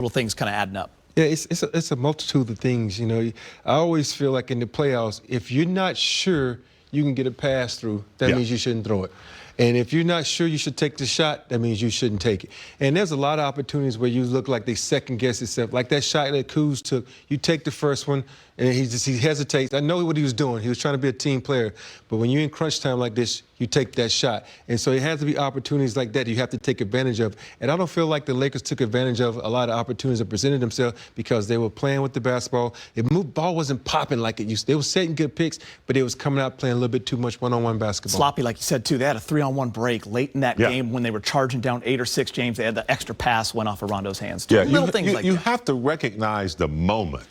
little things kind of adding up. Yeah, it's a multitude of things. You know, I always feel like in the playoffs, if you're not sure you can get a pass through, that means you shouldn't throw it. And if you're not sure you should take the shot, that means you shouldn't take it. And there's a lot of opportunities where you look like they second-guess yourself. Like that shot that Kuz took, you take the first one, and he hesitates. I know what he was doing. He was trying to be a team player. But when you're in crunch time like this, you take that shot. And so it has to be opportunities like that you have to take advantage of. And I don't feel like the Lakers took advantage of a lot of opportunities that presented themselves because they were playing with the basketball. The ball wasn't popping like it used to. They were setting good picks, but they was coming out playing a little bit too much one-on-one basketball. Sloppy, like you said, too. They had a 3-on-1 break late in that game when they were charging down 8 or 6, James. They had the extra pass went off of Rondo's hands. Yeah, little things like that. You have to recognize the moment.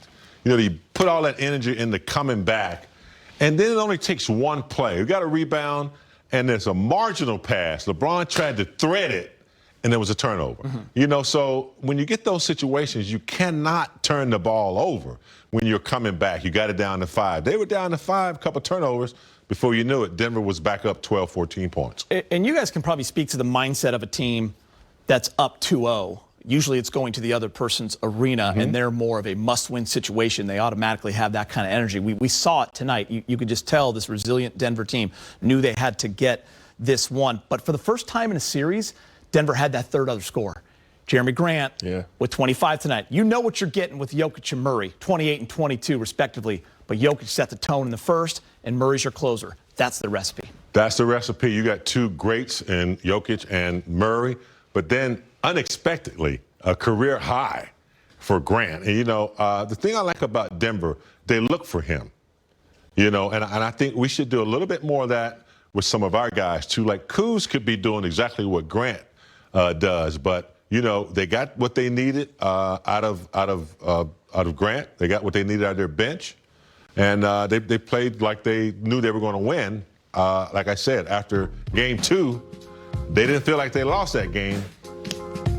You know, you put all that energy into coming back, and then it only takes one play. You got a rebound, and there's a marginal pass. LeBron tried to thread it, and there was a turnover. You know, so when you get those situations, you cannot turn the ball over when you're coming back. You got it down to 5. They were down to 5, a couple turnovers. Before you knew it, Denver was back up 12, 14 points. And you guys can probably speak to the mindset of a team that's up 2-0. Usually it's going to the other person's arena, and they're more of a must-win situation. They automatically have that kind of energy. We saw it tonight. You could just tell this resilient Denver team knew they had to get this one. But for the first time in a series, Denver had that third other score. Jeremy Grant with 25 tonight. You know what you're getting with Jokic and Murray, 28 and 22 respectively. But Jokic set the tone in the first, and Murray's your closer. That's the recipe. That's the recipe. You got two greats in Jokic and Murray, but then unexpectedly, a career high for Grant. And, you know, the thing I like about Denver, they look for him, you know, and I think we should do a little bit more of that with some of our guys, too. Like, Kuz could be doing exactly what Grant does, but, you know, they got what they needed out of Grant. They got what they needed out of their bench. And they played like they knew they were going to win. Like I said, after game 2, they didn't feel like they lost that game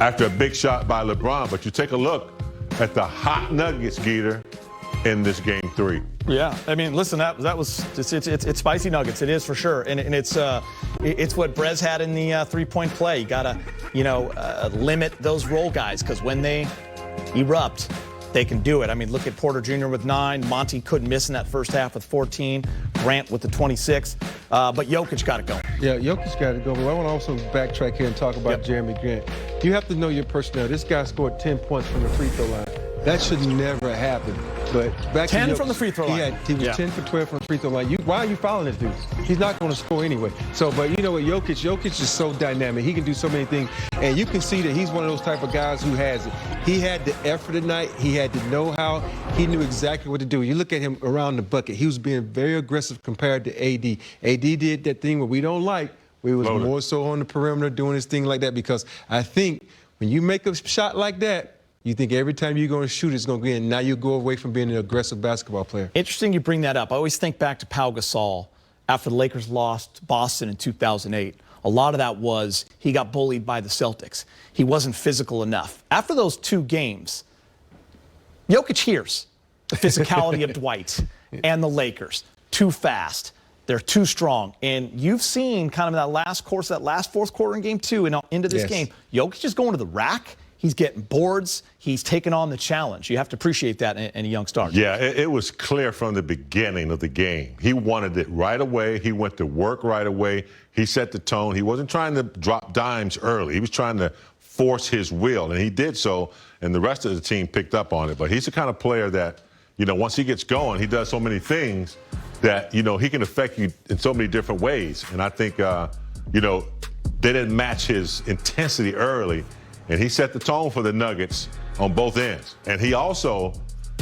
after a big shot by LeBron. But you take a look at the hot Nuggets, Geeter, in this game 3. Yeah, I mean, listen, that was it's spicy Nuggets. It is for sure, and it's what Brez had in the 3-point play. You gotta, you know, limit those role guys, because when they erupt, they can do it. I mean, look at Porter Jr. with 9. Monty couldn't miss in that first half with 14. Grant with the 26. But Jokic got to go. Yeah, Jokic got to go. But I want to also backtrack here and talk about Jeremy Grant. You have to know your personnel. This guy scored 10 points from the free throw line. That should never happen. But back 10 to from the free throw line. He was 10 for 12 from the free throw line. Why are you fouling this dude? He's not going to score anyway. So, but you know what, Jokic is so dynamic. He can do so many things. And you can see that he's one of those type of guys who has it. He had the effort tonight. He had the know-how. He knew exactly what to do. You look at him around the bucket. He was being very aggressive compared to AD. AD did that thing where we don't like. We was more so on the perimeter doing his thing like that, because I think when you make a shot like that, you think every time you're going to shoot, it's going to go in. Now you go away from being an aggressive basketball player. Interesting you bring that up. I always think back to Pau Gasol after the Lakers lost Boston in 2008. A lot of that was he got bullied by the Celtics. He wasn't physical enough. After those 2 games, Jokic hears the physicality of Dwight and the Lakers. Too fast. They're too strong. And you've seen kind of that last fourth quarter in game 2 and into this game, Jokic is going to the rack. He's getting boards. He's taking on the challenge. You have to appreciate that in a young star. Yeah, it was clear from the beginning of the game. He wanted it right away. He went to work right away. He set the tone. He wasn't trying to drop dimes early. He was trying to force his will, and he did so, and the rest of the team picked up on it. But he's the kind of player that, you know, once he gets going, he does so many things that, you know, he can affect you in so many different ways. And I think, you know, they didn't match his intensity early. And he set the tone for the Nuggets on both ends. And he also,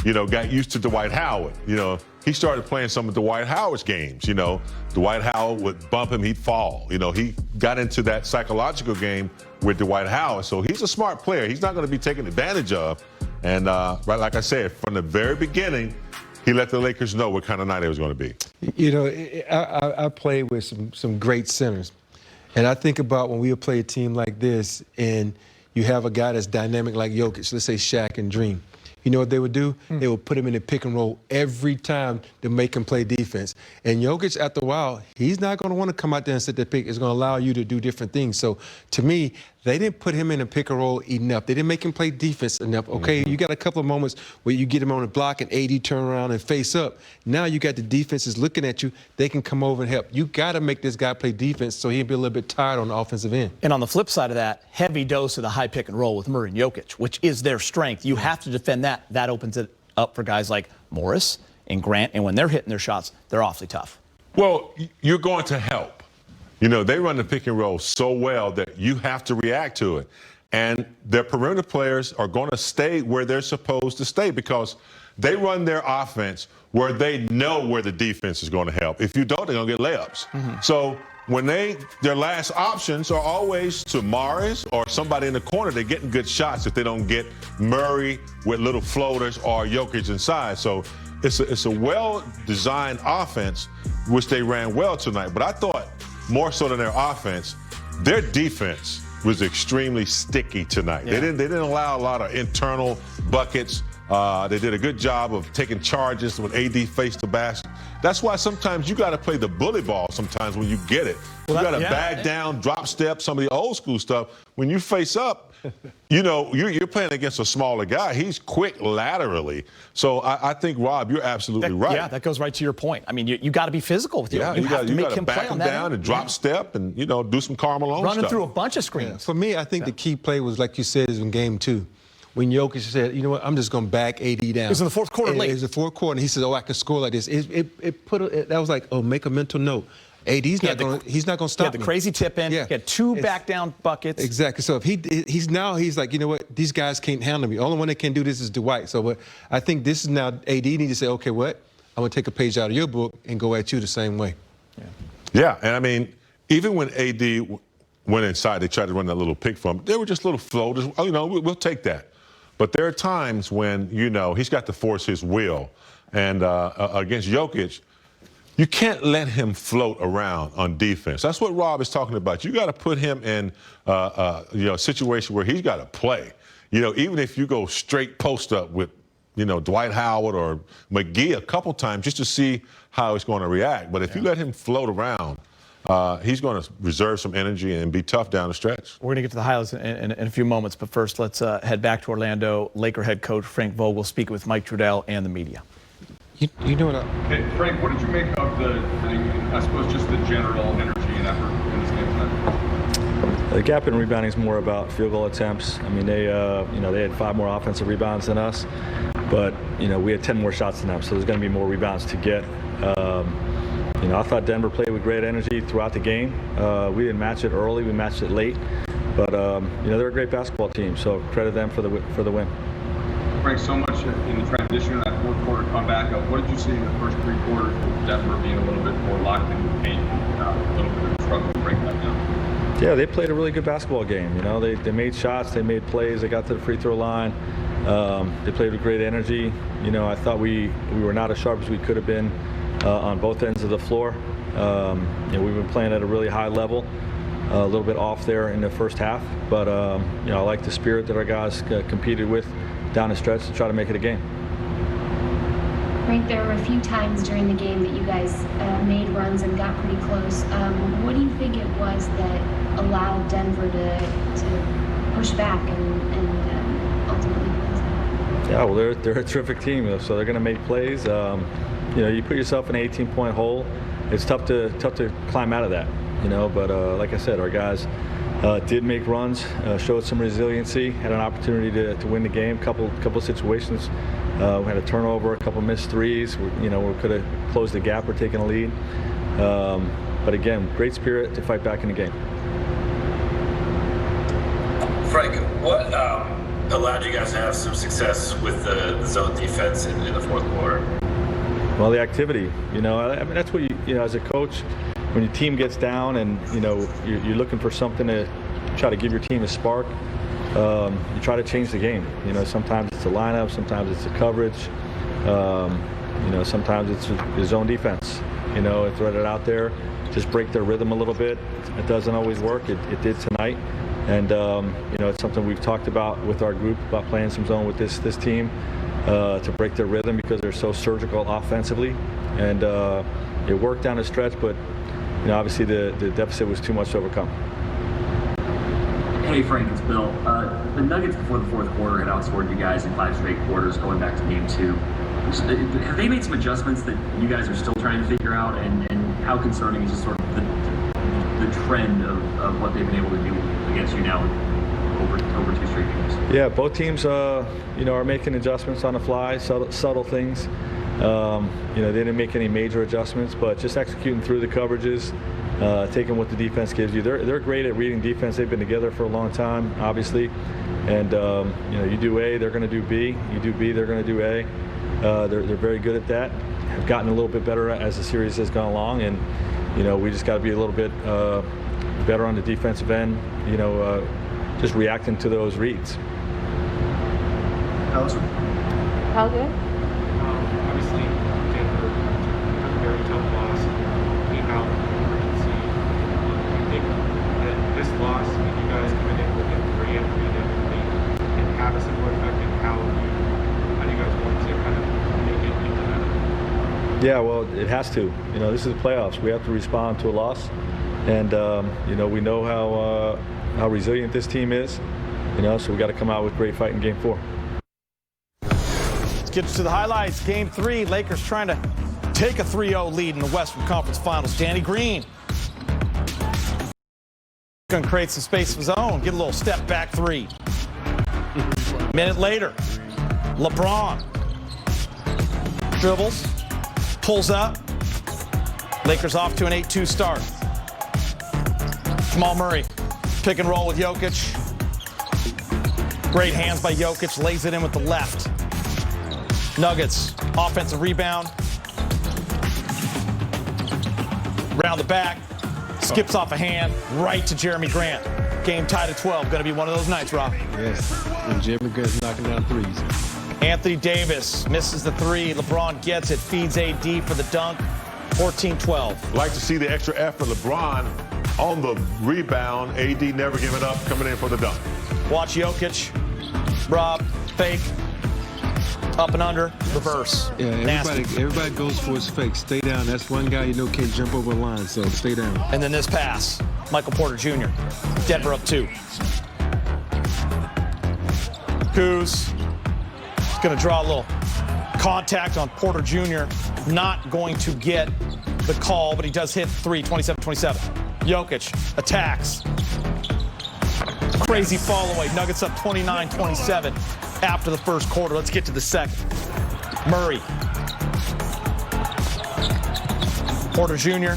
you know, got used to Dwight Howard. You know, he started playing some of Dwight Howard's games. You know, Dwight Howard would bump him, he'd fall. You know, he got into that psychological game with Dwight Howard. So he's a smart player. He's not going to be taken advantage of. And right, like I said, from the very beginning, he let the Lakers know what kind of night it was going to be. You know, I played with some great centers. And I think about when we would play a team like this, and you have a guy that's dynamic like Jokic, let's say Shaq and Dream. You know what they would do? They would put him in the pick and roll every time to make him play defense. And Jokic, after a while, he's not going to want to come out there and set the pick. It's going to allow you to do different things. So, to me, they didn't put him in a pick and roll enough. They didn't make him play defense enough. Okay, you got a couple of moments where you get him on the block and AD turn around and face up. Now you got the defenses looking at you. They can come over and help. You got to make this guy play defense so he'll be a little bit tired on the offensive end. And on the flip side of that, heavy dose of the high pick and roll with Murray and Jokic, which is their strength. You have to defend that. That opens it up for guys like Morris and Grant. And when they're hitting their shots, they're awfully tough. Well, you're going to help. You know, they run the pick and roll so well that you have to react to it. And their perimeter players are going to stay where they're supposed to stay because they run their offense where they know where the defense is going to help. If you don't, they're going to get layups. So when their last options are always to Morris or somebody in the corner, they're getting good shots if they don't get Murray with little floaters or Jokic inside. So it's a well-designed offense, which they ran well tonight. But I thought, more so than their offense, their defense was extremely sticky tonight. Yeah. They didn't allow a lot of internal buckets. They did a good job of taking charges when AD faced the basket. That's why sometimes you got to play the bully ball sometimes when you get it. You got to bag down, drop step, some of the old school stuff. When you face up, you know, you're playing against a smaller guy. He's quick laterally. So I think, Rob, you're absolutely right. Yeah, that goes right to your point. I mean, you got to be physical with you. Yeah, you have to make him back play him on that down end. and drop step and, you know, do some Karl Malone Running stuff. through a bunch of screens. For me, I think the key play was, like you said, is in game 2. When Jokic said, you know what, I'm just going to back AD down. It was in the fourth quarter late. It was the fourth quarter, and he said, oh, I can score like this. That was like, oh, make a mental note. AD's not going to stop me. He had the crazy tip in. Yeah. He had 2 back down buckets. Exactly. So if he's like, you know what, these guys can't handle me. The only one that can do this is Dwight. So I think this is now AD needs to say, okay, what? I'm going to take a page out of your book and go at you the same way. Yeah, and I mean, even when AD went inside, they tried to run that little pick from him. They were just little floaters. Oh, you know, we'll take that. But there are times when, you know, he's got to force his will. And against Jokic, you can't let him float around on defense. That's what Rob is talking about. You got to put him in a situation where he's got to play. You know, even if you go straight post up with, you know, Dwight Howard or McGee a couple times just to see how he's going to react. But if you let him float around, he's going to reserve some energy and be tough down the stretch. We're going to get to the highlights in a few moments, but first let's head back to Orlando. Laker head coach Frank Vogel speaking with Mike Trudell and the media. You know what? Hey, Frank, what did you make of I suppose, just the general energy and effort in this game tonight? The gap in rebounding is more about field goal attempts. I mean, they had 5 more offensive rebounds than us, but we had 10 more shots than them, so there's going to be more rebounds to get. I thought Denver played with great energy throughout the game. We didn't match it early, we matched it late, but they're a great basketball team, so credit them for the win. Frank, so much in the transition in that fourth quarter comeback. What did you see in the first 3 quarters with Denver being a little bit more locked in the paint, a little bit of a struggle to break that down? Yeah, they played a really good basketball game. They made shots, they made plays, they got to the free throw line. They played with great energy. I thought we were not as sharp as we could have been on both ends of the floor. We've been playing at a really high level, a little bit off there in the first half. But I like the spirit that our guys competed with down the stretch to try to make it a game. Frank, there were a few times during the game that you guys made runs and got pretty close. What do you think it was that allowed Denver to push back and ultimately close that? Yeah, well, they're a terrific team, so they're going to make plays. You put yourself in an 18-point hole. It's tough to climb out of that, But like I said, our guys did make runs, showed some resiliency, had an opportunity to win the game. Couple situations, we had a turnover, a couple missed threes. We could have closed the gap or taken a lead. But again, great spirit to fight back in the game. Frank, what allowed you guys to have some success with the zone defense in the fourth quarter? Well, the activity. That's what you as a coach. When your team gets down and you're looking for something to try to give your team a spark, you try to change the game. Sometimes it's the lineup, sometimes it's the coverage, sometimes it's the zone defense. Thread it out there, just break their rhythm a little bit. It doesn't always work. It did tonight, and it's something we've talked about with our group about playing some zone with this team to break their rhythm because they're so surgical offensively, and it worked down the stretch, but. Obviously the deficit was too much to overcome. Hey, Frank, it's Bill. The Nuggets before the fourth quarter had outscored you guys in 5 straight quarters going back to game 2. Have they made some adjustments that you guys are still trying to figure out? And how concerning is just sort of the trend of what they've been able to do against you now over 2 straight games? Yeah, both teams, are making adjustments on the fly, subtle things. They didn't make any major adjustments, but just executing through the coverages, taking what the defense gives you. They're great at reading defense. They've been together for a long time, obviously. And, you do A, they're going to do B. You do B, they're going to do A. They're very good at that. Have gotten a little bit better as the series has gone along. And, we just got to be a little bit better on the defensive end, just reacting to those reads. Allison? How good? Obviously, Denver took a very tough loss, came out in emergency. I think that this loss, and you guys coming in with it 3 and 3 and everything, can have a similar effect in how do you guys want to kind of make it into that? Yeah, well, it has to. This is the playoffs. We have to respond to a loss, and we know how resilient this team is. So we got to come out with great fight in Game 4. Let's get to the highlights. Game 3, Lakers trying to take a 3-0 lead in the Western Conference Finals. Danny Green going to create some space of his own, get a little step back 3. Minute later, LeBron dribbles, pulls up. Lakers off to an 8-2 start. Jamal Murray, pick and roll with Jokic. Great hands by Jokic, lays it in with the left. Nuggets, offensive rebound. Round the back, skips off a hand, right to Jeremy Grant. Game tied at 12, going to be one of those nights, Rob. Yes, and Jeremy Grant's knocking down threes. Anthony Davis misses the 3. LeBron gets it, feeds AD for the dunk. 14-12. Like to see the extra effort. LeBron on the rebound. AD never giving up, coming in for the dunk. Watch Jokic. Rob, fake. Up and under, reverse. Yeah, Nasty. everybody goes for his fake. Stay down. That's one guy can't jump over a line, so stay down. And then this pass, Michael Porter Jr. Denver up 2. Kuz is going to draw a little contact on Porter Jr. Not going to get the call, but he does hit 3, 27-27. Jokic attacks. Crazy fall away. Nuggets up 29-27 after the first quarter. Let's get to the second. Murray. Porter Jr.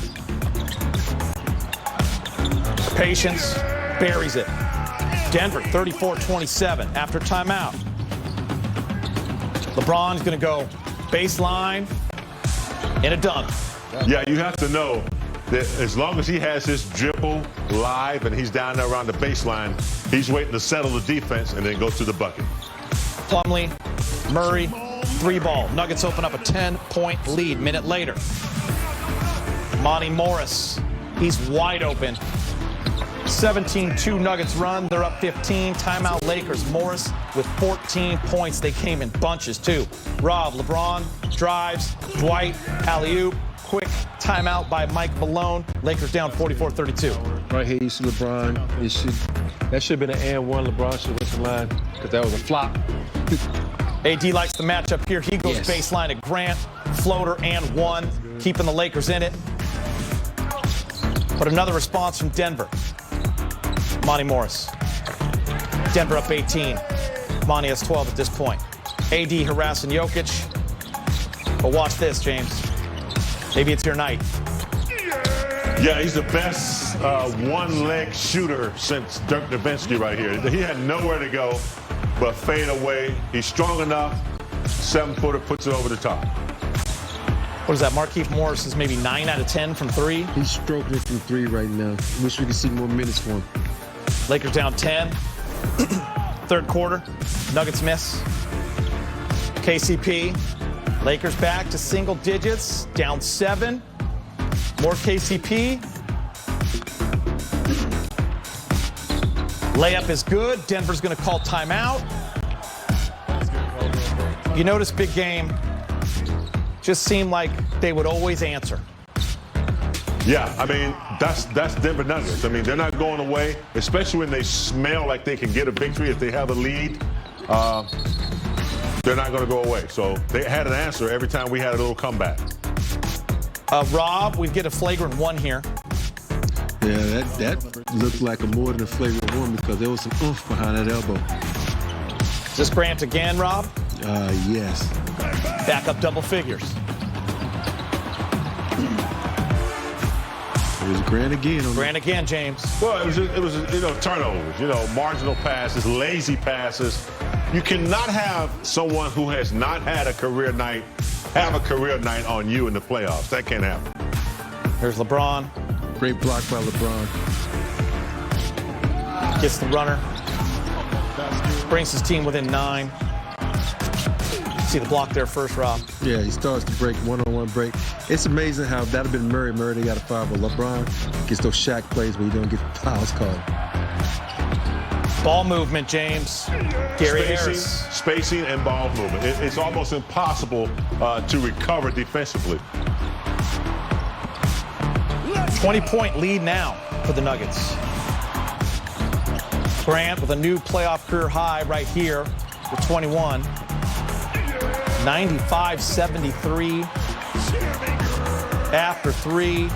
Patience. Buries it. Denver 34-27 after timeout. LeBron's going to go baseline in a dunk. Yeah, you have to know that as long as he has his dribble live and he's down there around the baseline, he's waiting to settle the defense and then go to the bucket. Plumlee, Murray, 3-ball. Nuggets open up a 10-point lead. Minute later, Monty Morris, he's wide open. 17-2 Nuggets run. They're up 15. Timeout Lakers. Morris with 14 points. They came in bunches, too. Rob, LeBron drives. Dwight, alley-oop. Quick timeout by Mike Malone. Lakers down 44-32. Right here, you see LeBron. That should have been an and one. LeBron should have went to the line because that was a flop. AD likes the matchup here. He goes baseline at Grant. Floater and 1, keeping the Lakers in it. But another response from Denver. Monty Morris. Denver up 18. Monty has 12 at this point. AD harassing Jokic. But watch this, James. Maybe it's your night. Yeah, he's the best one-leg shooter since Dirk Nowitzki right here. He had nowhere to go but fade away. He's strong enough. 7-footer puts it over the top. What is that? Markieff Morris is maybe 9 out of 10 from 3. He's stroking it from 3 right now. Wish we could see more minutes for him. Lakers down 10. Third quarter. Nuggets miss. KCP. Lakers back to single digits. Down 7. More KCP. Layup is good. Denver's going to call timeout. You notice big game just seemed like they would always answer. Yeah, I mean, that's Denver Nuggets. I mean, they're not going away, especially when they smell like they can get a victory if they have a lead. They're not going to go away. So they had an answer every time we had a little comeback. Rob, we get a flagrant one here. Yeah, that looked like a more than a flagrant one because there was some oomph behind that elbow. Is this Grant again, Rob? Yes. Back up double figures. It was Grant again. Grant again, James. Well, it was turnovers, marginal passes, lazy passes. You cannot have someone who has not had a career night have a career night on you in the playoffs. That can't happen. Here's LeBron. Great block by LeBron. Gets the runner. Brings his team within 9. See the block there first, Rob. Yeah, he starts to break, one-on-one break. It's amazing how that would have been Murray. Murray, they got a foul, but LeBron gets those Shaq plays where you don't get fouls called. Ball movement, James. Gary Harris. Spacing and ball movement. It's almost impossible to recover defensively. 20-point lead now for the Nuggets. Grant with a new playoff career high right here with 21. 95-73 after 3.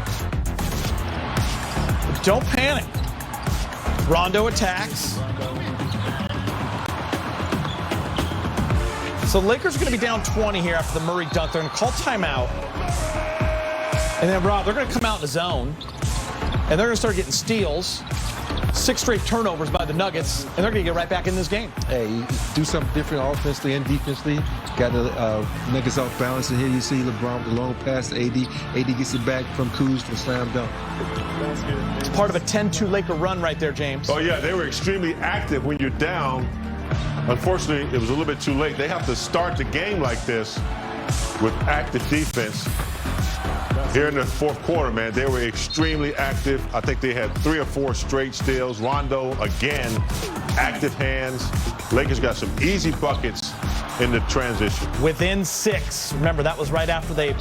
Don't panic. Rondo attacks. So the Lakers are going to be down 20 here after the Murray dunk. They're going to call timeout. And then, Rob, they're going to come out in the zone. And they're going to start getting steals. 6 straight turnovers by the Nuggets, and they're going to get right back in this game. Hey, you do something different offensively and defensively. Got the Nuggets off balance, and here you see LeBron with a long pass to AD. AD gets it back from Kuz for a slam dunk. It's part of a 10-2 Laker run right there, James. Oh, yeah, they were extremely active when you're down. Unfortunately, it was a little bit too late. They have to start the game like this with active defense. Here in the fourth quarter, man, they were extremely active. I think they had 3 or 4 straight steals. Rondo, again, active hands. Lakers got some easy buckets in the transition. Within 6. Remember, that was right after they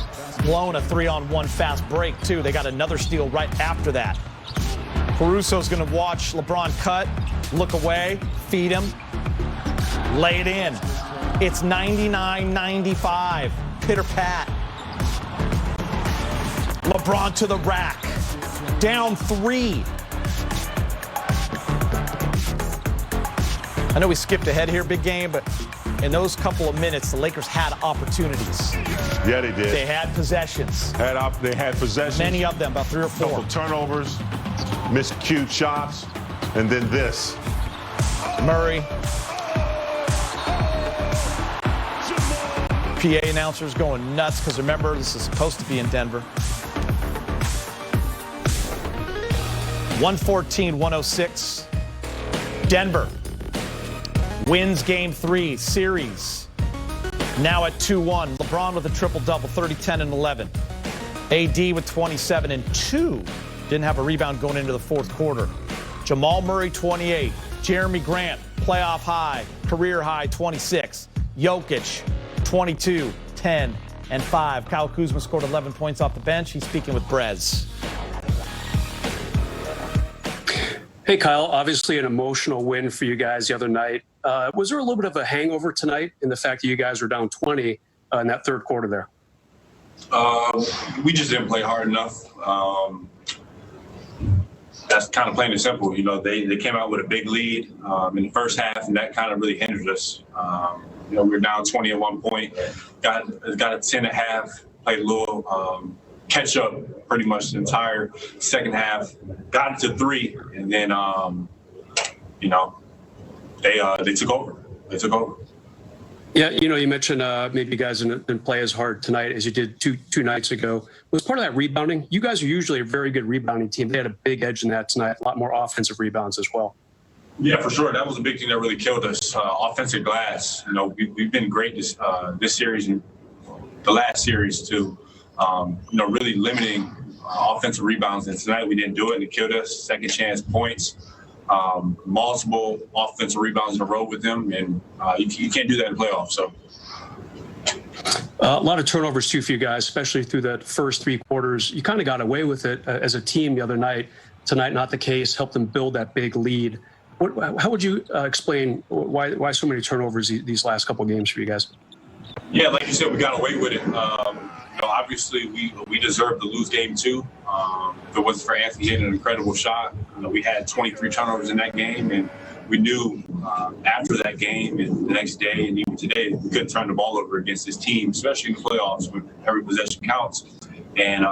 blown a 3-on-1 fast break, too. They got another steal right after that. Caruso's going to watch LeBron cut, look away, feed him, lay it in. It's 99-95. Pitter-pat. LeBron to the rack. Down 3. I know we skipped ahead here, big game, but in those couple of minutes, the Lakers had opportunities. Yeah, they did. They had possessions. They had possessions. Many of them, about 3 or 4. Couple turnovers, miscued shots, and then this. Murray. PA announcers going nuts because remember, this is supposed to be in Denver. 114-106. Denver wins game 3 series. Now at 2-1. LeBron with a triple-double, 30, 10, and 11. AD with 27 and 2. Didn't have a rebound going into the fourth quarter. Jamal Murray, 28. Jeremy Grant, playoff high, career high, 26. Jokic, 22, 10, and 5. Kyle Kuzma scored 11 points off the bench. He's speaking with Brez. Hey, Kyle, obviously an emotional win for you guys the other night. Was there a little bit of a hangover tonight in the fact that you guys were down 20 in that third quarter there? We just didn't play hard enough. That's kind of plain and simple. They came out with a big lead in the first half, and that kind of really hindered us. We were down 20 at one point, got a 10 at half, played a little catch up pretty much the entire second half, got it to 3, and then they took over. They took over. Yeah, you mentioned maybe you guys didn't play as hard tonight as you did two nights ago. Was part of that rebounding? You guys are usually a very good rebounding team. They had a big edge in that tonight, a lot more offensive rebounds as well. Yeah, for sure. That was a big thing that really killed us. Offensive glass. We've been great this series and the last series too. Really limiting offensive rebounds. And tonight we didn't do it, and it killed us. Second chance points, multiple offensive rebounds in a row with them, and you can't do that in playoffs. So, A lot of turnovers too for you guys, especially through the first 3 quarters. You kind of got away with it as a team the other night. Tonight, not the case. Helped them build that big lead. How would you explain why so many turnovers these last couple games for you guys? Yeah, like you said, we got away with it. Obviously, we deserved to lose game 2. If it wasn't for Anthony hitting an incredible shot, we had 23 turnovers in that game, and we knew after that game and the next day and even today, we couldn't turn the ball over against this team, especially in the playoffs when every possession counts. And,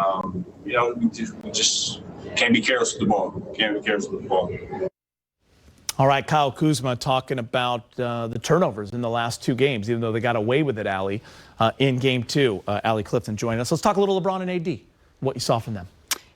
we just can't be careless with the ball. Can't be careless with the ball. All right, Kyle Kuzma talking about the turnovers in the last 2 games, even though they got away with it, Allie, in game 2. Allie Clifton joining us. Let's talk a little LeBron and AD, what you saw from them.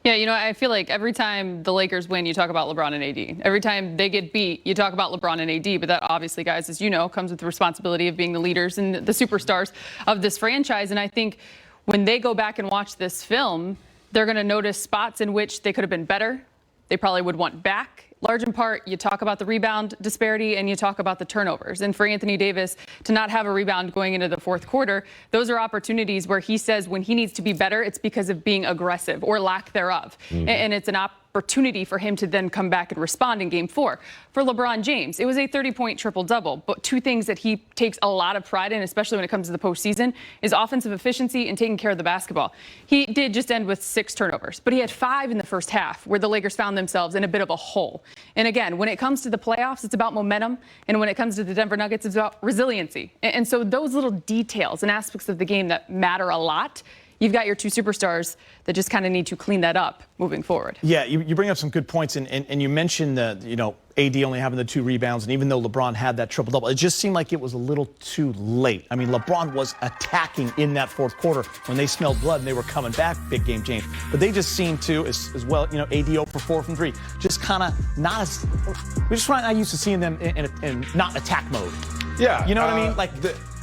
Yeah, I feel like every time the Lakers win, you talk about LeBron and AD. Every time they get beat, you talk about LeBron and AD. But that obviously, guys, as you know, comes with the responsibility of being the leaders and the superstars of this franchise. And I think when they go back and watch this film, they're going to notice spots in which they could have been better. They probably would want back. Large in part, you talk about the rebound disparity and you talk about the turnovers. And for Anthony Davis to not have a rebound going into the 4th quarter, those are opportunities where he says when he needs to be better, it's because of being aggressive or lack thereof. And it's an opportunity for him to then come back and respond in game 4. For LeBron James, it was a 30-point triple-double. But 2 things that he takes a lot of pride in, especially when it comes to the postseason, is offensive efficiency and taking care of the basketball. He did just end with 6 turnovers, but he had 5 in the first half where the Lakers found themselves in a bit of a hole. And again, when it comes to the playoffs, it's about momentum. And when it comes to the Denver Nuggets, it's about resiliency. And so those little details and aspects of the game that matter a lot, you've got your 2 superstars that just kind of need to clean that up moving forward. Yeah, you bring up some good points, and you mentioned the, AD only having the 2 rebounds, and even though LeBron had that triple-double, it just seemed like it was a little too late. I mean, LeBron was attacking in that 4th quarter when they smelled blood and they were coming back, big game James. But they just seemed to, as well, AD 0 for 4 from 3, just kind of not as, we're just not used to seeing them in not attack mode. Yeah. You know what I mean? Like,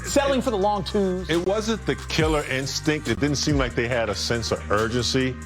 settling for the long 2s. It wasn't the killer instinct. It didn't seem like they had a sense of urgency.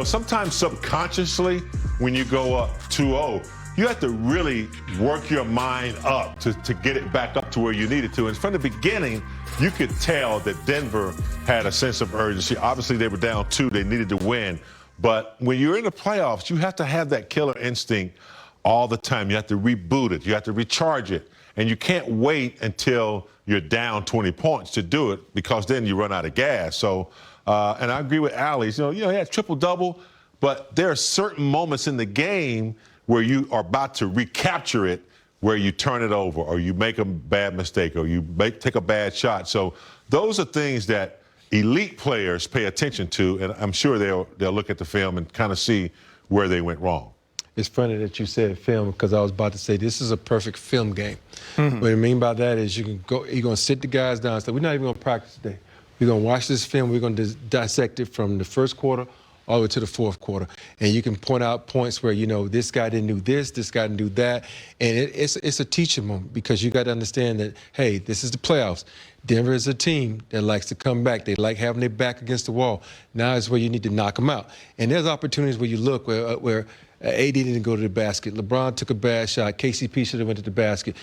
Sometimes subconsciously, when you go up 2-0, you have to really work your mind up to get it back up to where you need it to. And from the beginning, you could tell that Denver had a sense of urgency. Obviously, they were down 2. They needed to win. But when you're in the playoffs, you have to have that killer instinct all the time. You have to reboot it. You have to recharge it. And you can't wait until you're down 20 points to do it, because then you run out of gas. So, and I agree with Allie. He had triple-double, but there are certain moments in the game where you are about to recapture it, where you turn it over or you make a bad mistake or you take a bad shot. So those are things that elite players pay attention to, and I'm sure they'll look at the film and kind of see where they went wrong. It's funny that you said film, because I was about to say this is a perfect film game. What I mean by that is you're going to sit the guys down and say, we're not even going to practice today. We're going to watch this film. We're going to dissect it from the 1st quarter all the way to the 4th quarter. And you can point out points where, this guy didn't do this guy didn't do that. And it's a teaching moment, because you got to understand that, hey, this is the playoffs. Denver is a team that likes to come back. They like having their back against the wall. Now is where you need to knock them out. And there's opportunities where you look where AD didn't go to the basket. LeBron took a bad shot. KCP should have went to the basket.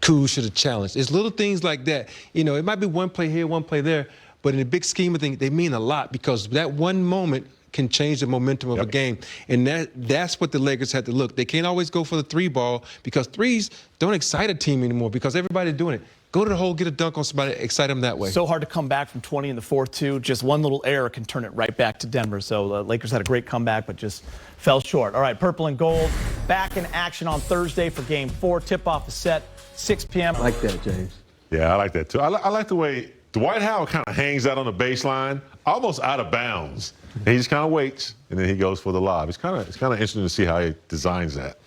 Kuz should have challenged. It's little things like that. It might be one play here, one play there, but in the big scheme of things, they mean a lot, because that one moment can change the momentum of a game. And that's what the Lakers had to look. They can't always go for the 3-ball, because 3s don't excite a team anymore, because everybody's doing it. Go to the hole, get a dunk on somebody, excite them that way. So hard to come back from 20 in the 4th, too. Just one little error can turn it right back to Denver. So the Lakers had a great comeback, but just fell short. All right, purple and gold back in action on Thursday for Game 4. Tip-off is set 6 p.m. I like that, James. Yeah, I like that, too. I like the way Dwight Howard kind of hangs out on the baseline, almost out of bounds. And he just kind of waits, and then he goes for the lob. It's kind of interesting to see how he designs that.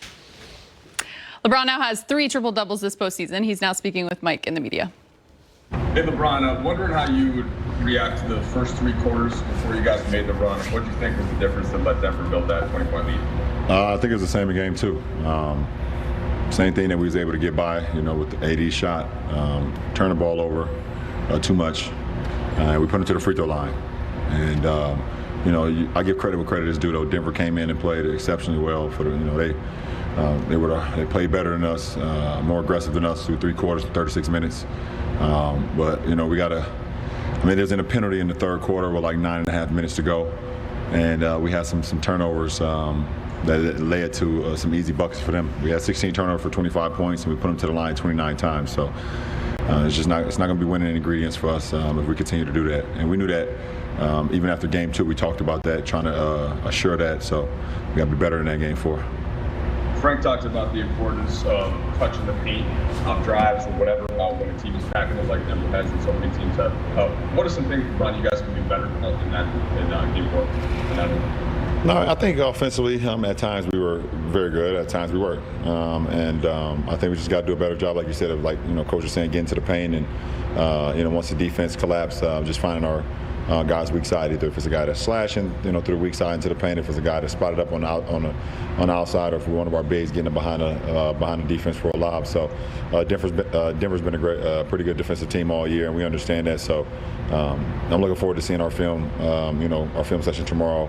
LeBron now has 3 triple-doubles this postseason. He's now speaking with Mike in the media. Hey, LeBron, I'm wondering how you would react to the first 3 quarters before you guys made the run. What do you think was the difference that let Denver build that 20-point lead? I think it was the same in game 2. Same thing that we was able to get by, with the AD shot, turn the ball over too much. We put it to the free throw line. And, I give credit where credit is due, though. Denver came in and played exceptionally well. They played better than us, more aggressive than us through 3 quarters, 36 minutes. But we got to I mean, there's a penalty in the third quarter with like 9.5 minutes to go, and we had some turnovers that led to some easy buckets for them. We had 16 turnovers for 25 points, and we put them to the line 29 times. So it's not going to be winning ingredients for us if we continue to do that. And we knew that even after game 2, we talked about that, trying to assure that. So we got to be better in that game 4. Frank talked about the importance of touching the paint off drives or whatever when a team is packing it like Denver has and so many teams have. What are some things, LeBron, you guys can do better in game 4? No, I think offensively, at times we were very good. At times we weren't, and I think we just got to do a better job, like you said, of Coach was saying, getting to the paint, and once the defense collapsed, just finding our guys' weak side. Either if it's a guy that's slashing, through the weak side into the paint, if it's a guy that's spotted up on the outside, or if one of our bigs getting behind the defense for a lob. So Denver's been a pretty good defensive team all year, and we understand that. So I'm looking forward to seeing our film, our film session tomorrow,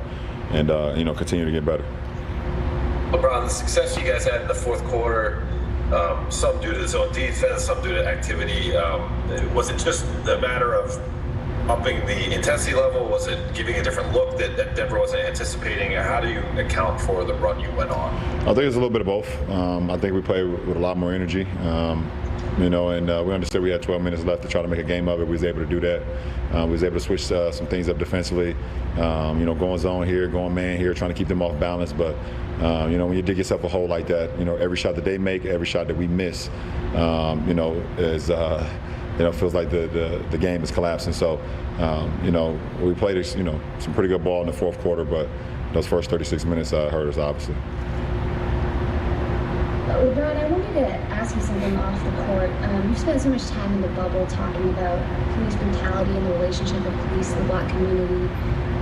and continue to get better. LeBron, the success you guys had in the fourth quarter, some due to the zone defense, some due to activity. Was it just a matter of upping the intensity level? Was it giving a different look that Denver wasn't anticipating? How do you account for the run you went on? I think it's a little bit of both. I think we played with a lot more energy. And we understood we had 12 minutes left to try to make a game of it. We was able to do that. We was able to switch some things up defensively. Going zone here, going man here, trying to keep them off balance. But when you dig yourself a hole like that, every shot that they make, every shot that we miss, is feels like the game is collapsing. So we played some pretty good ball in the fourth quarter, but those first 36 minutes hurt us, obviously. LeBron, I wanted to ask you something off the court. You've spent so much time in the bubble talking about police brutality and the relationship of police and the black community.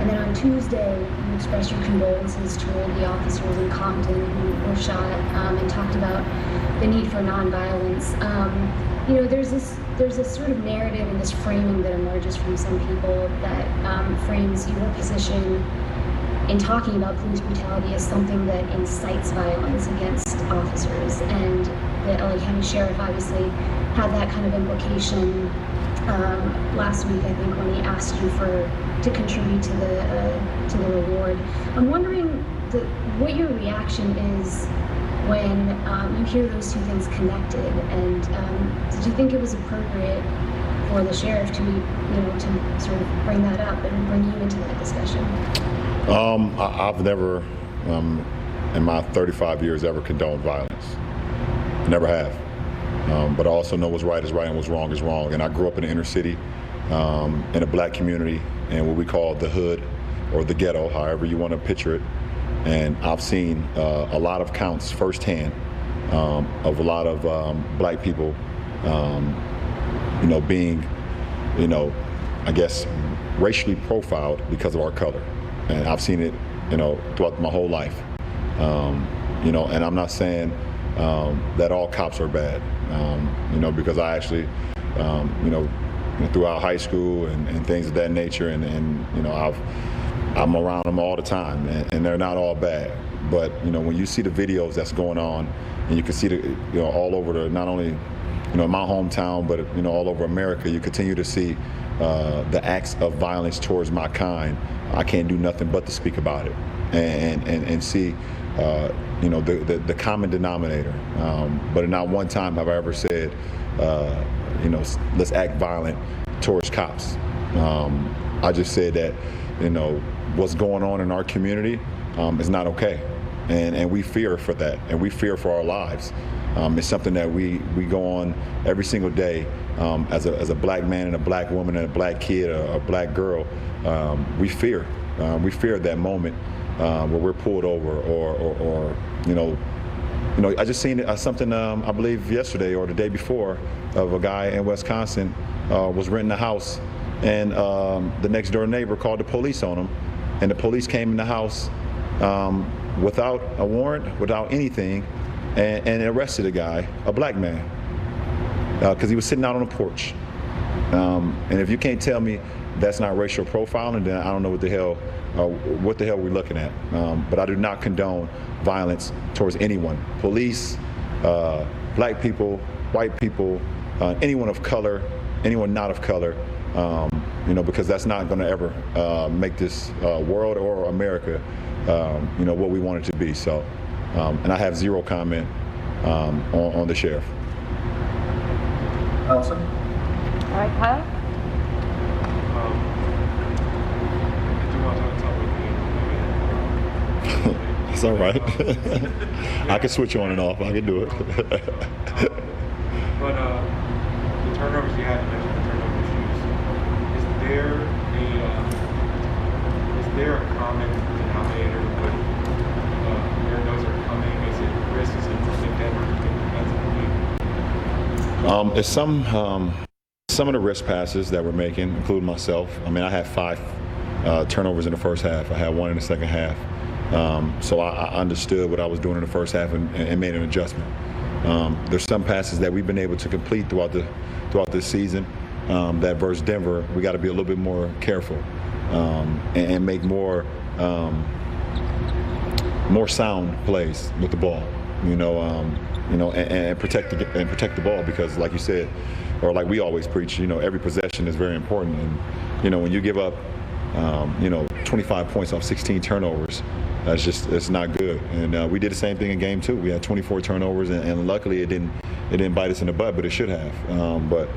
And then on Tuesday, you expressed your condolences to all the officers in Compton who were shot, and talked about the need for nonviolence. There's this sort of narrative and this framing that emerges from some people that frames your position in talking about police brutality as something that incites violence against officers. And the LA County Sheriff obviously had that kind of implication last week, I think, when he asked you to contribute to the reward. I'm wondering what your reaction is when you hear those two things connected, and did you think it was appropriate for the sheriff to sort of bring that up and bring you into that discussion? I've never, in my 35 years, ever condoned violence. Never have. But I also know what's right is right and what's wrong is wrong. And I grew up in the inner city, in a black community, and what we call the hood or the ghetto, however you want to picture it. And I've seen a lot of counts firsthand of a lot of black people, being, I guess, racially profiled because of our color. And I've seen it, throughout my whole life. And I'm not saying that all cops are bad, because I actually, throughout high school and things of that nature, and I'm around them all the time, and they're not all bad. But when you see the videos that's going on, and you can see all over not only my hometown, but all over America, you continue to see the acts of violence towards my kind. I can't do nothing but to speak about it and see the common denominator. But not one time have I ever said let's act violent towards cops. I just said that what's going on in our community is not okay, and we fear for that, and we fear for our lives. It's something that we go on every single day as a black man and a black woman and a black kid or a black girl. We fear that moment where we're pulled over or I just seen something I believe yesterday or the day before of a guy in Wisconsin was renting a house, and the next door neighbor called the police on him, and the police came in the house without a warrant, without anything, and arrested a guy, a black man, because he was sitting out on a porch. And if you can't tell me that's not racial profiling, then I don't know what the hell we're looking at. But I do not condone violence towards anyone. Police, black people, white people, anyone of color, anyone not of color. because that's not going to ever make this world or America, what we want it to be. So, and I have zero comment on the sheriff. Allison? All right, Kyle? It's all right. I can switch on and off. I can do it. But the turnovers you had, you mentioned the turnover issues. Is there a common denominator when those are coming? Is it risk? Is it something Denver defensively? It's some of the risk passes that we're making, including myself. I mean, I had 5 turnovers in the first half. I had 1 in the second half. So I understood what I was doing in the first half and made an adjustment. There's some passes that we've been able to complete throughout this season that versus Denver, we got to be a little bit more careful and make more sound plays with the ball. And protect the ball, because, like you said, or like we always preach, every possession is very important. And when you give up 25 points off 16 turnovers, it's not good. And we did the same thing in game 2. We had 24 turnovers, and luckily it didn't bite us in the butt, but it should have. But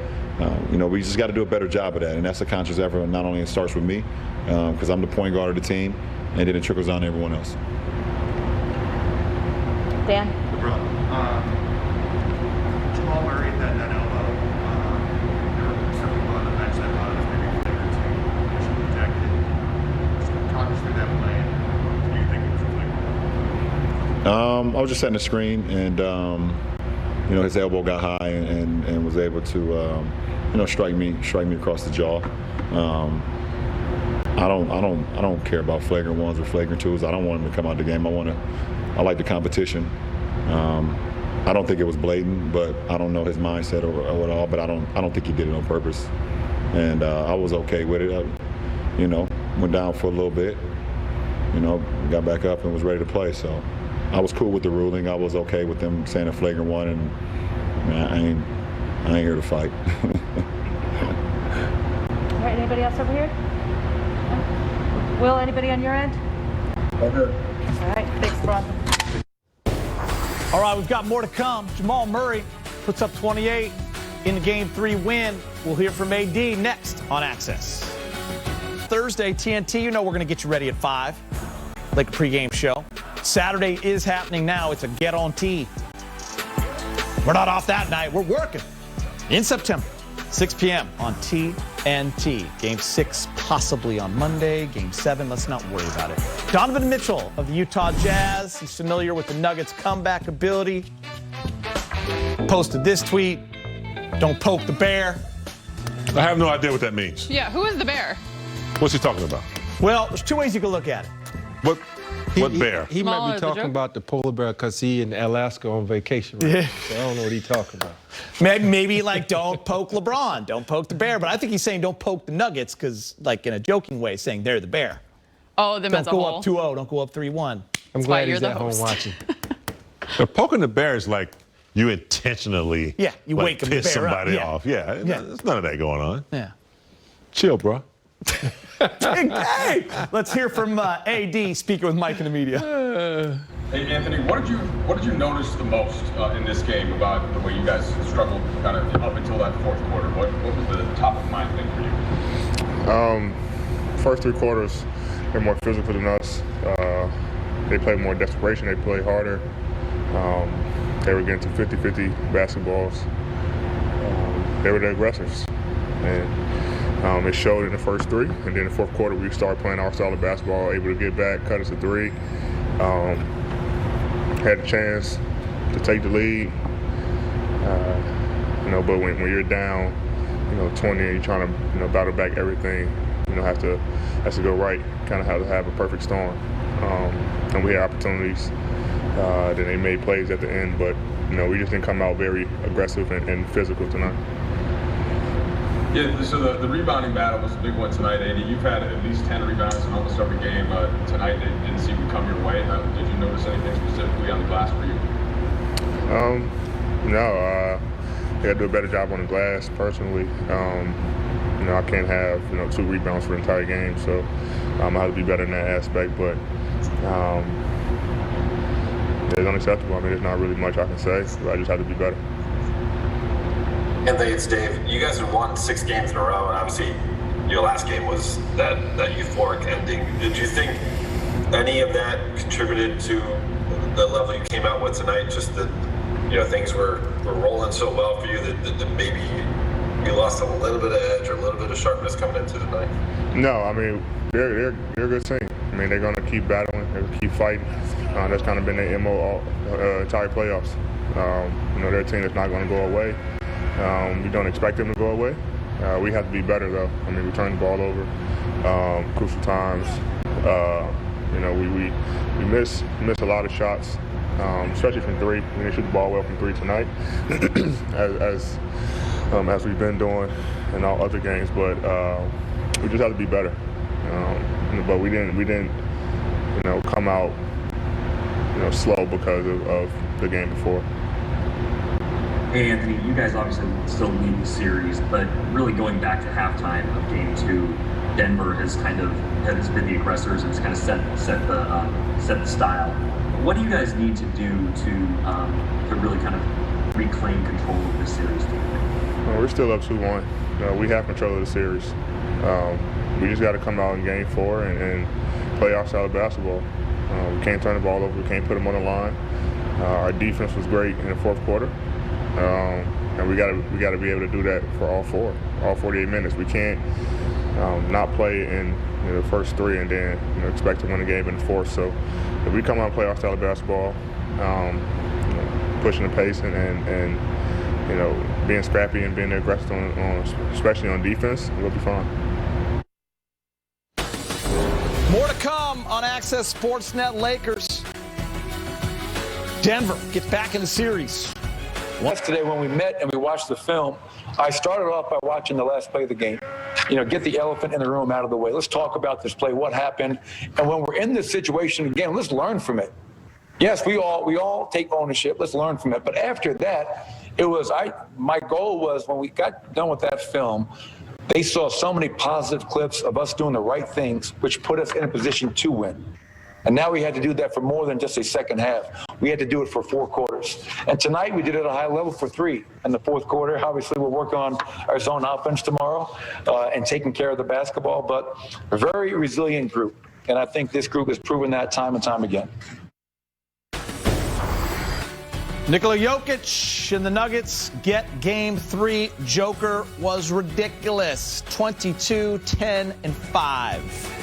we just got to do a better job of that, and that's a conscious effort. And not only it starts with me, because I'm the point guard of the team, and then it trickles down to everyone else. Dan? LeBron. Jamal Murray, that elbow. There were some people on the bench that thought it was maybe flagrant to issue rejected. Just talk us through that play. And do you think it was a flagrant? I was just setting the screen, and his elbow got high and was able to strike me across the jaw. I don't care about flagrant ones or flagrant twos. I don't want him to come out the game. I like the competition. I don't think it was blatant, but I don't know his mindset or at all. But I don't think he did it on purpose. And I was okay with it. Went down for a little bit. Got back up and was ready to play. So I was cool with the ruling. I was okay with them saying a flagrant one, and I ain't here to fight. All right, anybody else over here? No? Will, anybody on your end? All good. All right, thanks, LeBron. All right, we've got more to come. Jamal Murray puts up 28 in the Game 3 win. We'll hear from AD next on Access. Thursday, TNT, we're going to get you ready at 5, like a pregame show. Saturday is happening now. It's a Get on T. We're not off that night. We're working in September, 6 p.m. on TNT. Game 6 possibly on Monday. Game 7, let's not worry about it. Donovan Mitchell of the Utah Jazz. He's familiar with the Nuggets' comeback ability. Posted this tweet: "Don't poke the bear." I have no idea what that means. Yeah, who is the bear? What's he talking about? Well, there's 2 ways you can look at it. What bear? He might Smaller be is the talking joke. about the polar bear because he in Alaska on vacation. Right? Yeah. So I don't know what he's talking about. Maybe like, don't poke LeBron, don't poke the bear. But I think he's saying don't poke the Nuggets because, like, in a joking way, saying they're the bear. Oh, them Don't as a go whole. up 2-0, don't go up 3-1. I'm why glad you're he's the at home host. watching. Poking the bear is like you intentionally You wake the piss bear up. somebody Yeah. off. Yeah, there's none of that going on. Yeah. Chill, bro. Hey, let's hear from AD speaking with Mike in the media. Hey, Anthony, what did you notice the most in this game about the way you guys struggled kind of up until that fourth quarter? What was the top of mind thing for you? First 3 quarters, they're more physical than us. They play more desperation. They play harder. They were getting to 50-50 basketballs. They were the aggressors. And it showed in the first 3. And then the fourth quarter, we started playing our style of basketball, able to get back, cut us a 3. Had a chance to take the lead. But when you're down, 20 and you're trying to, battle back everything, has to go right. Kind of have to have a perfect storm. And we had opportunities. Then they made plays at the end, but we just didn't come out very aggressive and physical tonight. Yeah, so the rebounding battle was a big one tonight, AD. You've had at least 10 rebounds in almost every game. Tonight it didn't seem to come your way. Did you notice anything specifically on the glass for you? No, I got to do a better job on the glass personally. I can't have 2 rebounds for the entire game. So I have to be better in that aspect. But it's unacceptable. I mean, there's not really much I can say. But I just have to be better. And it's Dave. You guys have won 6 games in a row, and obviously your last game was that euphoric ending. Did you think any of that contributed to the level you came out with tonight? Just that things were rolling so well for you that maybe you lost a little bit of edge or a little bit of sharpness coming into tonight? No, I mean they're a good team. I mean they're gonna keep battling, they're gonna keep fighting. That's kind of been their MO all entire playoffs. They're a team that's not going to go away. We don't expect them to go away. We have to be better though. I mean we turn the ball over crucial times. We miss a lot of shots, especially from 3. We didn't shoot the ball well from 3 tonight, as we've been doing in all other games. But we just have to be better. But we didn't come out slow because of the game before. Hey Anthony, you guys obviously still lead the series, but really going back to halftime of Game 2, Denver has been the aggressors and has kind of set the style. What do you guys need to do to really kind of reclaim control of this series? Well, we're still up 2-1. We have control of the series. We just got to come out in Game 4 and play our style of basketball. We can't turn the ball over. We can't put them on the line. Our defense was great in the 4th quarter, and we got to be able to do that for all 48 minutes. We can't not play in the first 3 and then expect to win a game in the 4th. So if we come out and play our style of basketball, pushing the pace and being scrappy and being aggressive especially on defense, we'll be fine. More to come on Access Sportsnet. Lakers. Denver gets back in the series. Yesterday when we met and we watched the film, I started off by watching the last play of the game. Get the elephant in the room out of the way. Let's talk about this play, what happened. And when we're in this situation again, let's learn from it. Yes, we all take ownership. Let's learn from it. But after that, my goal was when we got done with that film, they saw so many positive clips of us doing the right things, which put us in a position to win. And now we had to do that for more than just a second half. We had to do it for 4 quarters. And tonight we did it at a high level for 3 in the 4th quarter. Obviously we'll work on our zone offense tomorrow and taking care of the basketball, but a very resilient group. And I think this group has proven that time and time again. Nikola Jokic and the Nuggets get Game 3. Joker was ridiculous. 22, 10, and 5.